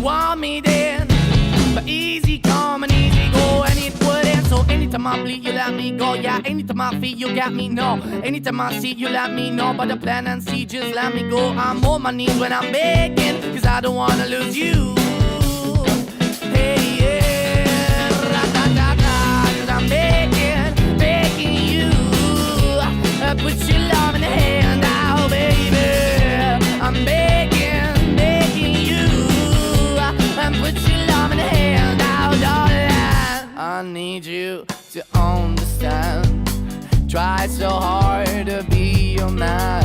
want me then, but easy come and easy go, and it wouldn't. So anytime I bleed, you let me go. Yeah, anytime I feel, you got me, no. Anytime I see, you let me know. But the plan and see, just let me go. I'm on my knees when I'm begging, cause I don't wanna lose you. Hey, yeah, ra-da-da-da, cause I'm begging, begging you. Put your love in the hand now, baby. I'm begging, begging you. Put your love in the hand now, darling. I need you to understand. Try so hard to be your man.